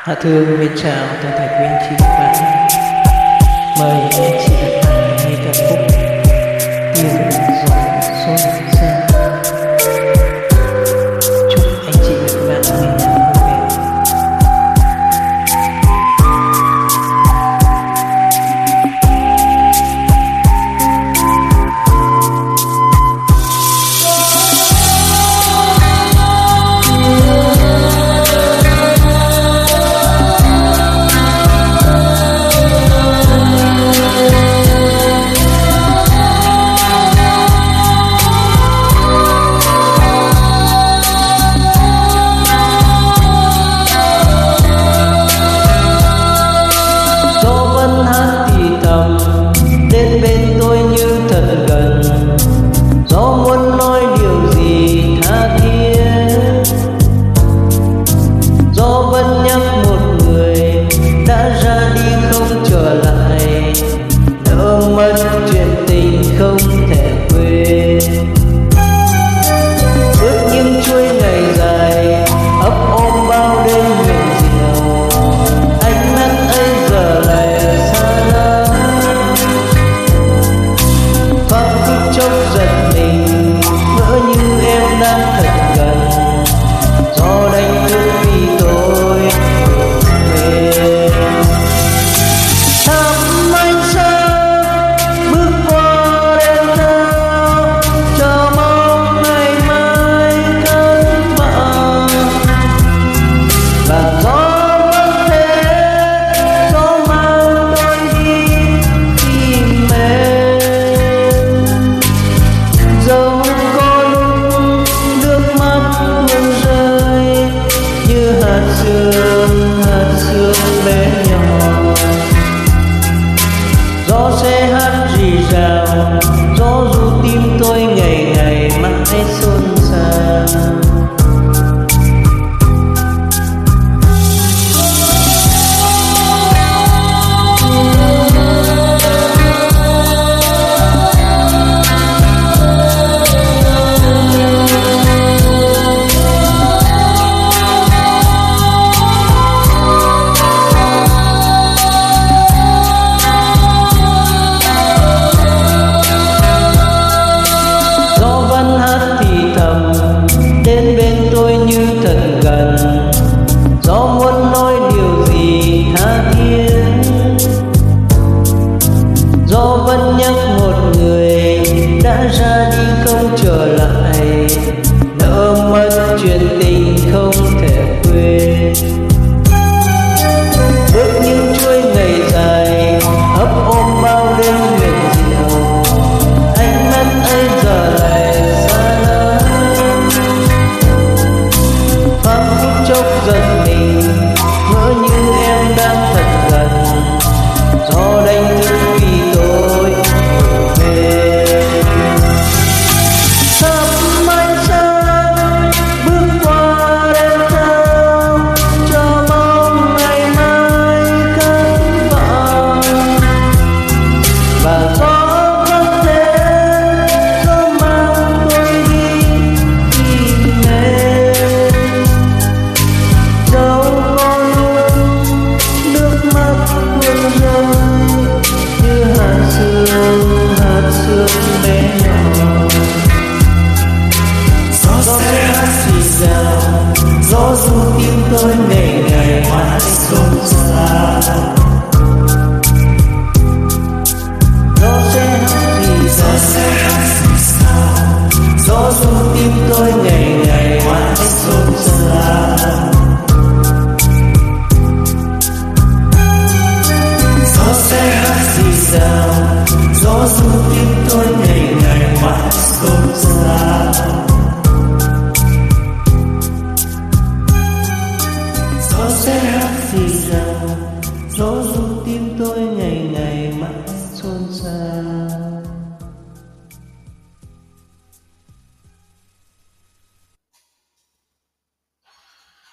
Hạ Thương mến chào toàn thể quý anh chị và các bạn. Mời anh chị và các bạn nghe ca khúc Tiếng Gió Xuân Xa. Chúc anh chị và các bạn nghe nhạc vui vẻ. Đến bên tôi như thật gần, gió muốn nói điều gì tha thiết. Gió vẫn nhắc một người đã ra đi không trở lại, nỡ mất chuyện tình không thể quên. Ước những chuỗi ngày dài ấp ôm bao đêm huyền diệu, ánh mắt ấy giờ lại xa lắm. Thoáng phút chốc giật mình, ngỡ như em đang thật gần, gió đánh thức vì tôi về. Thăm anh sao bước qua đêm nào, chờ mong ngày mai cơn bão. Và gió vẫn thế, gió mang tôi đi tìm em. Dẫu có lúc nước mắt luôn rơi như hạt sương bé nhỏ, gió sẽ hát rì rào, gió ru tim tôi ngày ngày mãi xôn xao. Đến bên tôi như thật gần, gió muốn nói điều gì tha thiết. Gió vẫn nhắc một người đã ra đi không trở lại, nỡ mất chuyện tình không thể quên. Bước những chuỗi ngày dài ấp ôm bao đêm huyền diệu, ánh mắt ấy giờ lại xa lắm. Thoáng phút chốc giật mình, ngỡ như em đang thật gần, gió đánh thức vì tôi về. Thăm anh sao bước qua đêm thâu, chờ mong ngày mai cơn bão. Và gió vẫn thế, gió mang tôi đi tìm em. Dẫu có lúc nước mắt luôn rơi như hạt sương bé nhỏ, gió sẽ hát rì rào, gió ru tim tôi ngày ngày mãi xôn xao. Gió sẽ hát rì rào, gió ru tim tôi ngày ngày mãi xôn xao. Gió sẽ hát rì rào, gió ru tim tôi ngày ngày mãi xôn xao. Gió sẽ hát rì rào, gió ru tim tôi ngày ngày